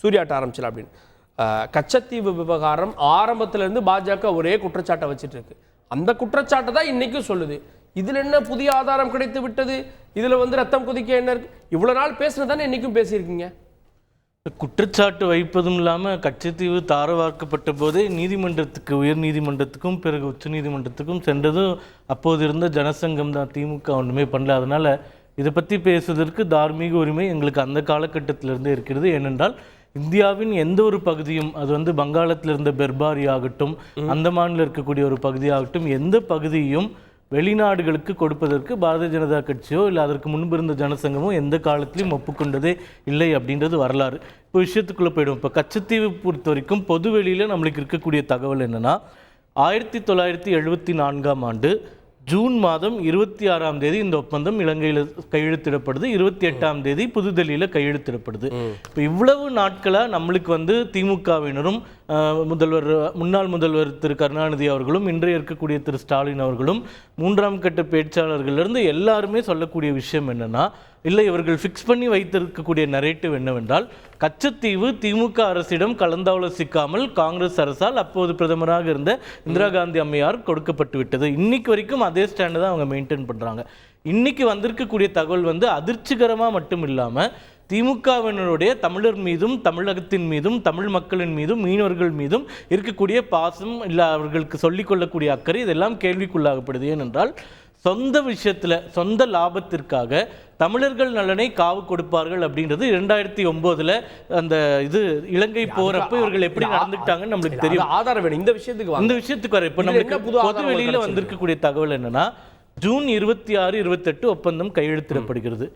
சூர்யாட்ட ஆரம்பிச்சல அப்படின்னு. கச்சத்தீவு விவகாரம் ஆரம்பத்திலேருந்து பாஜக ஒரே குற்றச்சாட்டை வச்சுட்டு இருக்கு. அந்த குற்றச்சாட்டை தான் இன்னைக்கும் சொல்லுது. இதில் என்ன புதிய ஆதாரம் கிடைத்து விட்டது, இதில் வந்து ரத்தம் கொதிக்க என்ன இருக்கு, இவ்வளோ நாள் பேசுனதானே இன்னைக்கும் பேசியிருக்கீங்க. குற்றச்சாட்டு வைப்பதும் இல்லாமல் கச்சத்தீவு தாரவாக்கப்பட்ட போதே நீதிமன்றத்துக்கு, உயர் நீதிமன்றத்துக்கும் பிறகு உச்ச நீதிமன்றத்துக்கும் சென்றதும் அப்போது இருந்த ஜனசங்கம் தான். திமுக ஒன்றுமே பண்ணல. அதனால் இதை பற்றி பேசுவதற்கு தார்மீக உரிமை எங்களுக்கு அந்த காலகட்டத்திலிருந்தே இருக்கிறது. ஏனென்றால் இந்தியாவின் எந்த ஒரு பகுதியும், அது வந்து வங்காளத்தில் இருந்த பெர்பாரி ஆகட்டும், அந்தமானில் இருக்கக்கூடிய ஒரு பகுதியாகட்டும், எந்த பகுதியும் வெளிநாடுகளுக்கு கொடுப்பதற்கு பாரதிய ஜனதா கட்சியோ இல்லை அதற்கு முன்பு இருந்த ஜனசங்கமோ எந்த காலத்திலையும் ஒப்புக்கொண்டதே இல்லை அப்படின்றது வரலாறு. இப்போ விஷயத்துக்குள்ளே போயிடும். இப்போ கச்சத்தீவு பொறுத்த வரைக்கும் பொது வெளியில் நம்மளுக்கு இருக்கக்கூடிய தகவல் என்னென்னா, 1974ஆம் ஆண்டு ஜூன் மாதம் 26ஆம் தேதி இந்த ஒப்பந்தம் இலங்கையில் கையெழுத்திடப்படுது. 28ஆம் தேதி புதுதில்லியில் கையெழுத்திடப்படுது. இப்போ இவ்வளவு நாட்களாக நம்மளுக்கு வந்து திமுகவினரும் முன்னாள் முதல்வர் திரு கருணாநிதி அவர்களும் இன்றைய இருக்கக்கூடிய திரு ஸ்டாலின் அவர்களும் மூன்றாம் கட்ட பேச்சாளர்களிலிருந்து எல்லாருமே சொல்லக்கூடிய விஷயம் என்னன்னா, இல்லை இவர்கள் ஃபிக்ஸ் பண்ணி வைத்திருக்கக்கூடிய நரேட்டிவ் என்னவென்றால், கச்சத்தீவு திமுக அரசிடம் கலந்தாலோசிக்காமல் காங்கிரஸ் அரசால் அப்போது பிரதமராக இருந்த இந்திரா காந்தி அம்மையார் கொடுக்கப்பட்டு விட்டது. இன்னைக்கு வரைக்கும் அதே ஸ்டாண்டு தான் அவங்க மெயின்டைன் பண்ணுறாங்க. இன்னைக்கு வந்திருக்கக்கூடிய தகவல் வந்து அதிர்ச்சிகரமாக மட்டும் இல்லாமல் திமுகவினருடைய தமிழர் மீதும் தமிழகத்தின் மீதும் தமிழ் மக்களின் மீதும் மீனவர்கள் மீதும் இருக்கக்கூடிய பாசம், இல்லை அவர்களுக்கு சொல்லிக்கொள்ளக்கூடிய அக்கறை, இதெல்லாம் கேள்விக்குள்ளாகப்படுது. ஏனென்றால் சொந்த விஷயத்தில் சொந்த லாபத்திற்காக தமிழர்கள் நலனை காவு கொடுப்பார்கள் அப்படின்றது 2009 அந்த இது இலங்கை போறப்ப இவர்கள் எப்படி நடந்துக்கிட்டாங்கன்னு நம்மளுக்கு தெரியும். ஆதாரம் வேணும் இந்த விஷயத்துக்கு வர. இப்போ நம்மளுக்கு பொது வெளியில் வந்திருக்கக்கூடிய தகவல் என்னன்னா, ஜூன் 26, 28 ஒப்பந்தம் கையெழுத்திடப்படுகிறது.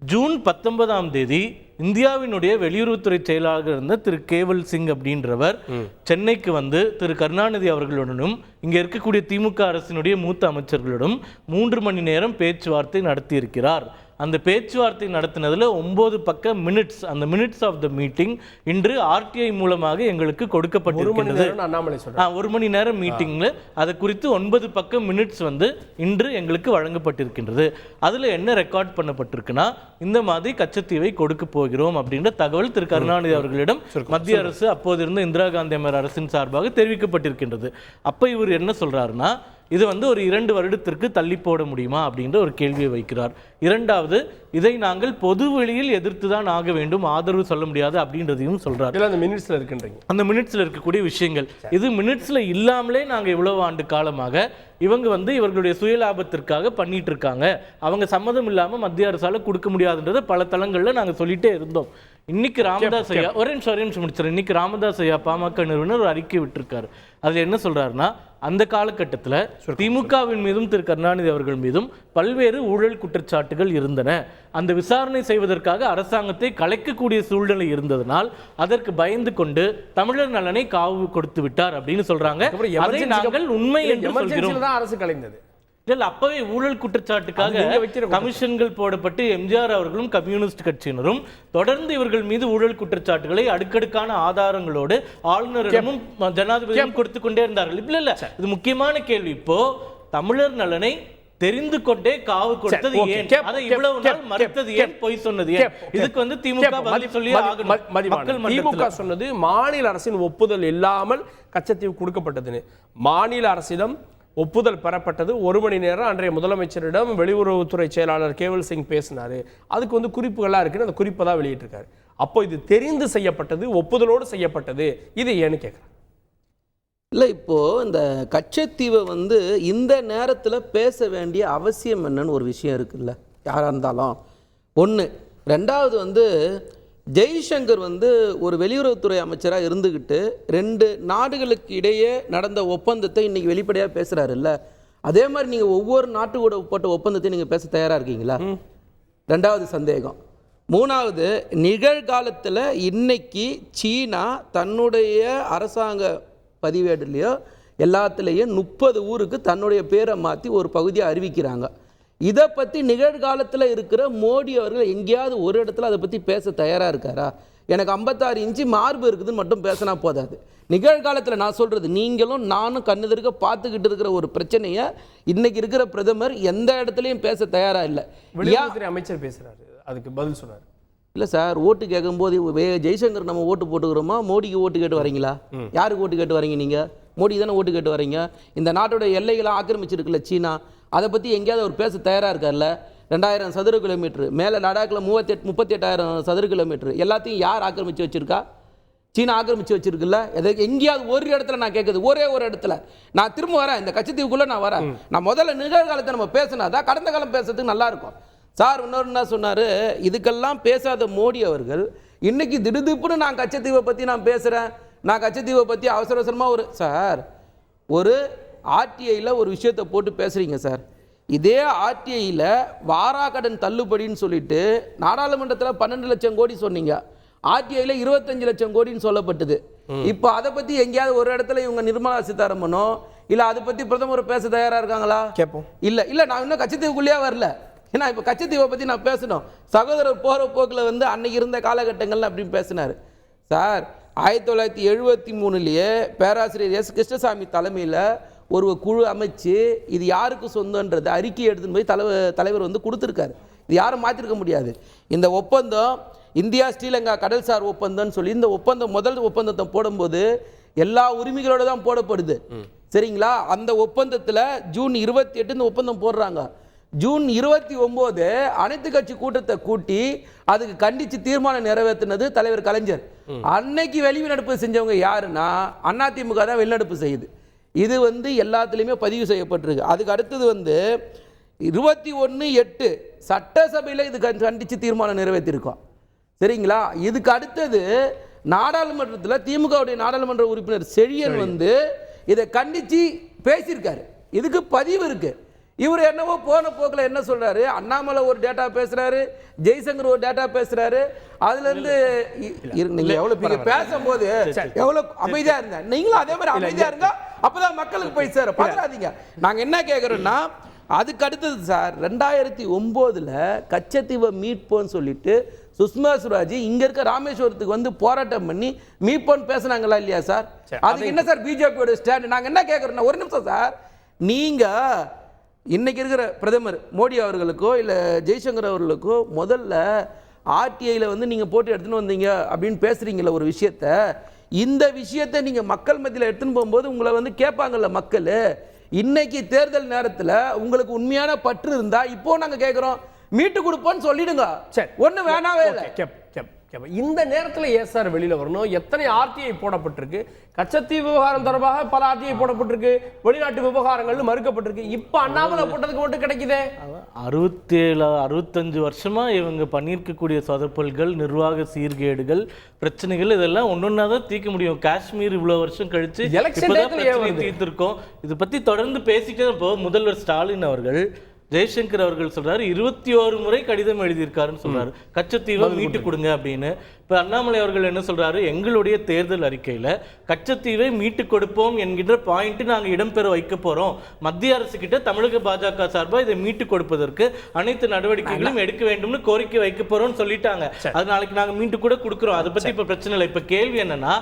ஜூன் 19ஆம் தேதி இந்தியாவினுடைய வெளியுறவுத்துறை செயலாளர் இருந்த திரு கேவல் சிங் அப்படின்றவர் சென்னைக்கு வந்து திரு கருணாநிதி அவர்களுடனும் இங்கே இருக்கக்கூடிய திமுக அரசினுடைய மூத்த அமைச்சர்களுடன் 3 மணி நேரம் பேச்சுவார்த்தை நடத்தியிருக்கிறார். அந்த பேச்சுவார்த்தை நடத்தினதில் 9 பக்க மினிட்ஸ், அந்த மினிட்ஸ் ஆஃப் த மீட்டிங் இன்று ஆர்டிஐ மூலமாக எங்களுக்கு கொடுக்கப்பட்டிருக்கிறது. 1 மணி நேரம் மீட்டிங்ல அது குறித்து 9 பக்க மினிட்ஸ் வந்து இன்று எங்களுக்கு வழங்கப்பட்டிருக்கின்றது. அதில் என்ன ரெக்கார்ட் பண்ணப்பட்டிருக்குன்னா, இந்த மாதிரி கச்சத்தீவை கொடுக்க போகிறோம் அப்படின்ற தகவல் திரு கருணாநிதி அவர்களிடம் மத்திய அரசு, அப்போது இருந்த இந்திரா காந்தி அம்மையார் அரசின் சார்பாக தெரிவிக்கப்பட்டிருக்கின்றது. அப்போ இவர் என்ன சொல்றாருன்னா, இது வந்து ஒரு 2 வருடத்திற்கு தள்ளி போட முடியுமா அப்படின்ற ஒரு கேள்வியை வைக்கிறார். இரண்டாவது, இதை நாங்கள் பொது வெளியில் எதிர்த்து தான் ஆக வேண்டும், ஆதரவு சொல்ல முடியாது அப்படின்றதையும் சொல்றாரு. அந்த மினிட்ஸ்ல இருக்கின்றீங்க, அந்த மினிட்ஸ்ல இருக்கக்கூடிய விஷயங்கள் இது மினிட்ஸ்ல இல்லாமலே நாங்கள் இவ்வளவு ஆண்டு காலமாக இவங்க வந்து இவர்களுடைய சுயலாபத்திற்காக பண்ணிட்டு இருக்காங்க, அவங்க சம்மதம் இல்லாமல் மத்திய அரசால கொடுக்க முடியாதுன்றதை பல தளங்களில் நாங்கள் சொல்லிட்டே இருந்தோம். இன்னைக்கு ராமதாஸ் ஐயா ஒரே நிமிஷம் முடிச்சிடறேன். இன்னைக்கு ராமதாஸ் ஐயா பாமக நிறுவனர் ஒரு அறிக்கை விட்டிருக்காரு. அதுல என்ன சொல்றாருன்னா, அந்த காலகட்டத்தில் திமுகவின் மீதும் திரு கருணாநிதி அவர்கள் மீதும் பல்வேறு ஊழல் குற்றச்சாட்டுகள் இருந்தன. அந்த விசாரணை செய்வதற்காக அரசாங்கத்தை கலைக்கக்கூடிய சூழ்நிலை இருந்ததனால் அதற்கு பயந்து கொண்டு தமிழர் நலனை காவு கொடுத்து விட்டார் அப்படின்னு சொல்றாங்க. அதை நாங்கள் உண்மை என்று சொல்கிறோம். அரசு கலைந்தது இல்லை, அப்பவே ஊழல் குற்றச்சாட்டுக்காக கமிஷன்கள் போடப்பட்டு எம்ஜிஆர் அவர்களும் கம்யூனிஸ்ட் கட்சியினரும் தொடர்ந்து இவர்கள் மீது ஊழல் குற்றச்சாட்டுகளை அடுக்கடுக்கான ஆதாரங்களோடு ஆளுநரிடமும் ஜனாதிபதியும் கொடுத்து கொண்டே இருந்தார்கள். இல்ல இது முக்கியமான கேள்வி. இப்போ தமிழர் நலனை தெரிந்து கொண்டே காவு கொடுத்தது ஏன், அதை இவ்வளவு நாள் மறுத்தது ஏன், பொய் சொன்னது ஏன்? இதுக்கு வந்து திமுக பதில் சொல்லி ஆகணும். திமுக சொன்னது மாநில அரசின் ஒப்புதல் இல்லாமல் கச்சத்தீவு கொடுக்கப்பட்டதுன்னு. மாநில அரசிடம் ஒப்புதல் பெறப்பட்டது. 1 மணி நேரம் அன்றைய முதலமைச்சரிடம் வெளியுறவுத்துறை செயலாளர் கேவல் சிங் பேசினாரு. அதுக்கு வந்து குறிப்புகள்லாம் இருக்குன்னு அந்த குறிப்பை தான் வெளியிட்டிருக்காரு. அப்போ இது தெரிந்து செய்யப்பட்டது, ஒப்புதலோடு செய்யப்பட்டது, இது ஏன்னு கேட்குறேன். இல்லை, இப்போது இந்த கச்சத்தீவை வந்து இந்த நேரத்தில் பேச வேண்டிய அவசியம் என்னன்னு ஒரு விஷயம் இருக்குல்ல, யாராக இருந்தாலும் ஒன்று. ரெண்டாவது வந்து ஜெய்சங்கர் வந்து ஒரு வெளியுறவுத்துறை அமைச்சராக இருந்துக்கிட்டு 2 நாடுகளுக்கு இடையே நடந்த ஒப்பந்தத்தை இன்றைக்கி வெளிப்படையாக பேசுகிறாருல்ல, அதே மாதிரி நீங்கள் ஒவ்வொரு நாட்டு கூட போட்ட ஒப்பந்தத்தை நீங்கள் பேச தயாராக இருக்கீங்களா? 2வது சந்தேகம். 3வது, நிகழ்காலத்தில் இன்னைக்கு சீனா தன்னுடைய அரசாங்க பதிவேடுலையோ எல்லாத்துலேயும் 30 ஊருக்கு தன்னுடைய பேரை மாற்றி ஒரு பகுதியை அறிவிக்கிறாங்க. இதை பற்றி நிகழ்காலத்தில் இருக்கிற மோடி அவர்கள் எங்கேயாவது ஒரு இடத்துல அதை பற்றி பேச தயாராக இருக்காரா? எனக்கு 56 இன்ச்சு மார்பு இருக்குதுன்னு மட்டும் பேசினா போதாது. நிகழ்காலத்தில் நான் சொல்கிறது, நீங்களும் நானும் கண்ணுதற்க பார்த்துக்கிட்டு இருக்கிற ஒரு பிரச்சனையை இன்னைக்கு இருக்கிற பிரதமர் எந்த இடத்துலையும் பேச தயாராக இல்லை. வெளியுறவுத்துறை அமைச்சர் பேசுகிறாரு, அதுக்கு பதில் சொன்னார். இல்லை சார், ஓட்டு கேட்கும்போது ஜெய்சங்கர் நம்ம ஓட்டு போட்டுக்கிறோமா, மோடிக்கு ஓட்டு கேட்டு வரீங்களா? யாருக்கு ஓட்டு கேட்டு வரீங்க நீங்கள்? மோடி தானே ஓட்டு கேட்டு வரீங்க. இந்த நாட்டோட எல்லைகளை ஆக்கிரமிச்சிருக்குல்ல சீனா, அதை பற்றி எங்கேயாவது அவர் பேச தயாராக இருக்கார்ல? 2000 சதுர கிலோமீட்டர் மேலே லடாக்கில் 38,000 சதுர கிலோமீட்டர் எல்லாத்தையும் யார் ஆக்கிரமித்து வச்சுருக்கா? சீனா ஆக்கிரமித்து வச்சிருக்குல்ல. எங்கேயாவது ஒரு இடத்துல நான் கேட்குது, ஒரே ஒரு இடத்துல. நான் திரும்ப வரேன், இந்த கச்சத்தீவுக்குள்ளே நான் வரேன். நான் முதல்ல நிகழ்காலத்தை நம்ம பேசினா தான் கடந்த காலம் பேசுறதுக்கு நல்லாயிருக்கும். சார் இன்னொரு என்ன சொன்னார், இதுக்கெல்லாம் பேசாத மோடி அவர்கள் இன்னைக்கு திடுதிப்புன்னு நான் கச்சத்தீவை பற்றி நான் பேசுகிறேன், நான் கச்சத்தீவை பற்றி அவசர அவசரமாக சார் ஒரு ஆர்டிஐயில் ஒரு விஷயத்தை போட்டு பேசுகிறீங்க சார். இதே ஆர்டிஐயில் வாராக்கடன் தள்ளுபடின்னு சொல்லிட்டு நாடாளுமன்றத்தில் 12 லட்சம் கோடி சொன்னீங்க, ஆர்டிஐயில் 25 லட்சம் கோடின்னு சொல்லப்பட்டது. இப்போ அதை பற்றி எங்கேயாவது ஒரு இடத்துல இவங்க நிர்மலா சீதாராமனோ இல்லை அதை பற்றி பிரதமர் பேச தயாராக இருக்காங்களா? கேட்போம். இல்லை நான் இன்னும் கச்சத்தீவுக்குள்ளேயே வரல. ஏன்னா இப்போ கச்சத்தீவை பற்றி நான் பேசணும். சகோதரர் போகிற போக்கில் அன்னைக்கு இருந்த காலகட்டங்கள்ல அப்படின்னு பேசினார். சார் 1973 பேராசிரியர் எஸ் கிருஷ்ணசாமி தலைமையில் ஒரு குழு அமைச்சு இது யாருக்கு சொந்தன்றது அறிக்கை எடுத்துன்னு போய் தலைவர் கொடுத்துருக்காரு. இது யாரும் மாற்றிருக்க முடியாது. இந்த ஒப்பந்தம் இந்தியா ஸ்ரீலங்கா கடல்சார் ஒப்பந்தம்னு சொல்லி இந்த ஒப்பந்தம் முதல் ஒப்பந்தத்தை போடும்போது எல்லா உரிமைகளோடு தான் போடப்படுது. சரிங்களா? அந்த ஒப்பந்தத்தில் ஜூன் 28 இந்த ஒப்பந்தம் போடுறாங்க. ஜூன் 29 அனைத்து கட்சி கூட்டத்தை கூட்டி அதுக்கு கண்டித்து தீர்மானம் நிறைவேற்றினது தலைவர் கலைஞர். அன்னைக்கு வெளிநடப்பு செஞ்சவங்க யாருன்னா அதிமுக தான் வெளிநடப்பு செய்யுது. இது எல்லாத்துலேயுமே பதிவு செய்யப்பட்டிருக்கு. அதுக்கு அடுத்தது 21/8 சட்டசபையில் இது கண்டித்து தீர்மானம் நிறைவேற்றிருக்கோம். சரிங்களா? இதுக்கு அடுத்தது நாடாளுமன்றத்தில் திமுகவுடைய நாடாளுமன்ற உறுப்பினர் செழியன் இதை கண்டித்து பேசியிருக்காரு. இதுக்கு பதிவு இருக்கு. இவர் என்னவோ போன போக்கில் என்ன சொல்றாரு, அண்ணாமலை ஒரு டேட்டா பேசுறாரு, ஜெய்சங்கர் ஒரு டேட்டா பேசுறாரு. அதுல இருந்து நீங்க எவ்வளவு பேசும்போது எவ்வளவு அமைதியா இருந்த, நீங்களும் அதே மாதிரி அமைதியா இருங்க, அப்பதான் மக்களுக்கு போய் சேர பாக்காதீங்க. நாங்க என்ன கேட்கறோம்னா அதுக்கு அடுத்தது சார் 2009 கச்சத்தீவை மீட்போன்னு சொல்லிட்டு சுஷ்மா சுவராஜ் இங்க இருக்க ராமேஸ்வரத்துக்கு போராட்டம் பண்ணி மீட்போன்னு பேசுனாங்களா இல்லையா சார்? அதுக்கு என்ன சார் பிஜேபியோட ஸ்டாண்ட்? நாங்க என்ன கேட்கறோம்னா ஒரு நிமிஷம் சார், நீங்க இன்னைக்கு இருக்கிற பிரதமர் மோடி அவர்களுக்கோ இல்லை ஜெய்சங்கர் அவர்களுக்கோ முதல்ல ஆர்டிஐயில் நீங்கள் போட்டு எடுத்துன்னு வந்தீங்க அப்படின்னு பேசுகிறீங்கள ஒரு விஷயத்த, இந்த விஷயத்தை நீங்கள் மக்கள் மத்தியில் எடுத்துன்னு போகும்போது உங்களை கேட்பாங்கல்ல மக்கள். இன்னைக்கு தேர்தல் நேரத்தில் உங்களுக்கு உண்மையான பற்று இருந்தால் இப்போ நாங்கள் கேட்குறோம் மீட்டு கொடுப்போன்னு சொல்லிடுங்க. சரி, ஒன்றும் வேணாவே இல்லை. இந்த நேரத்தில் ஏன் சார் வெளியில வரணும்? எத்தனை ஆர்டிஐ போடப்பட்டிருக்கு? கச்சத்தீவு விவகாரம் தொடர்பாக பல ஆர்டிஐ போடப்பட்டிருக்கு, வெளிநாட்டு விவகாரங்கள் மறுக்கப்பட்டிருக்கு. இப்ப அண்ணாமலை போட்டதுக்கு மட்டும் கிடைக்குதே. 65 வருஷமா இவங்க பண்ணியிருக்கக்கூடிய சொதப்பல்கள், நிர்வாக சீர்கேடுகள், பிரச்சனைகள் இதெல்லாம் ஒன்னொன்னா தான் தீர்க்க முடியும். காஷ்மீர் இவ்வளவு வருஷம் கழிச்சு தீர்த்திருக்கோம். இதை பத்தி தொடர்ந்து பேசிட்டே இப்போ முதல்வர் ஸ்டாலின் அவர்கள் ஜெய்சங்கர் அவர்கள் சொல்றாரு 21 முறை கடிதம் எழுதியிருக்காருன்னு சொல்றாரு, கச்சத்தீவை மீட்டு கொடுங்க அப்படின்னு. இப்ப அண்ணாமலை அவர்கள் என்ன சொல்றாரு, எங்களுடைய தேர்தல் அறிக்கையில கச்சத்தீவை மீட்டு கொடுப்போம் என்கின்ற பாயிண்ட் நாங்க இடம்பெற வைக்க போறோம். மத்திய அரசு கிட்ட தமிழக பாஜக சார்பா இதை மீட்டு கொடுப்பதற்கு அனைத்து நடவடிக்கைகளும் எடுக்க வேண்டும்னு கோரிக்கை வைக்க போறோம்னு சொல்லிட்டாங்க. அது நாளைக்கு நாங்க மீட்டு கூட கொடுக்குறோம். அதை பத்தி இப்ப பிரச்சனை இல்லை. இப்ப கேள்வி என்னன்னா,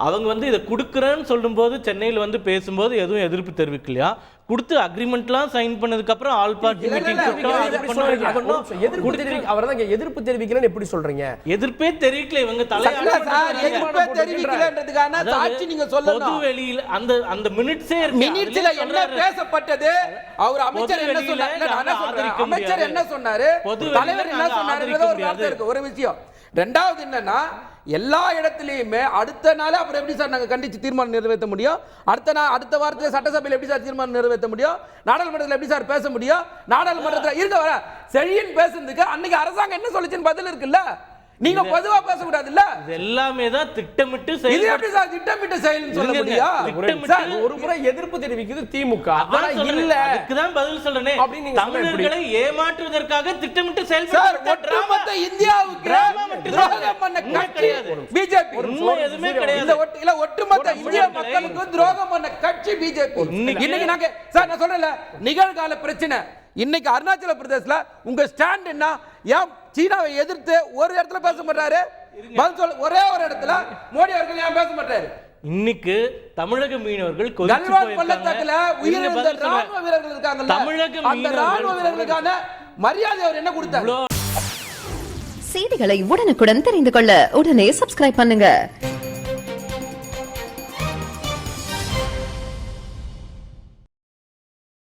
அவங்க இதை கொடுக்குறேன்னு சொல்லும்போது சென்னையில் பேசும்போது எதுவும் எதிர்ப்பு தெரிவிக்கலையா? கொடுத்து அக்ரிமெண்ட்லாம் சைன் பண்ணதுக்கு அப்புறம் ஆல் பார்ட்டி மீட்டிங் எதிர்ப்பு தெரிவிக்கலன்னு எப்படி சொல்றீங்க? எதிர்ப்பே தெரிவிக்கல இவங்க பொது வெளியில அந்த மினிட்ஸே மினிட்ஸ்ல என்ன பேசப்பட்டது, அவர் அமைச்சர் என்ன சொன்னாரு, அமைச்சர் என்ன சொன்னாரு, தலைவர் என்ன சொன்னாரு, ஒரு விஷயம். ரெண்டாவது என்னன்னா, எல்லா இடத்துலையுமே அடுத்த நாள் அப்புறம் எப்படி சார் நாங்கள் கண்டிச்சு தீர்மானம் நிறைவேற்ற முடியும்? அடுத்த வாரத்தில் சட்டசபையில் எப்படி சார் தீர்மானம் நிறைவேற்ற முடியும்? நாடாளுமன்றத்தில் எப்படி சார் பேச முடியும்? நாடாளுமன்றத்தில் இருக்க வர செழியன் பேசுறதுக்கு அன்னைக்கு அரசாங்கம் என்ன சொல்லுச்சுன்னு பதில் இருக்குல்ல. நீங்க பொதுவா பேச கூடாது இல்ல. இது எல்லாமே தான் திட்டமிட்டு செயல். இது எப்படி சார் திட்டமிட்டு செயல்னு சொல்ல முடியும்? ஒரு முறை எதிர்ப்பு தெரிவிக்குது திமுக. ஆனா இல்ல, அதுக்கு தான் பதில் சொல்றேனே. தமிழர்களை ஏமாற்றுவதற்காக திட்டமிட்டு செயல்படுறாங்க. ஒட்டுமொத்த இந்தியாவுக்கு துரோகம் பண்ண கட்சி பிஜேபி. எதுவுமே கிடையாது. இல்ல, ஒட்டுமொத்த இந்திய மக்களுக்கு துரோகம் பண்ண கட்சி பிஜேபி. இன்னைக்கு நாங்க சார் நான் சொல்றேன்ல, நிகழ்கால பிரச்சனை. இன்னைக்கு அருணாச்சல பிரதேசல உங்க ஸ்டாண்ட் என்ன? ஏன் சீனாவை எதிர்த்து ஒரு இடத்துல பேச மாட்டாரு? ஒரே ஒரு இடத்துல மோடி அவர்கள் ஏன் பேச மாட்டாரு? இன்னைக்கு தமிழக மீனவர்கள் பள்ளத்தாக்குல உயிரிழந்த ராணுவ வீரர்கள் இருக்காங்க. தமிழக அந்த ராணுவ வீரர்களுக்கான மரியாதை அவர் என்ன கொடுத்தாரு? செய்திகளை உடனுக்குடன் தெரிந்து கொள்ள உடனே சப்ஸ்கிரைப் பண்ணுங்க.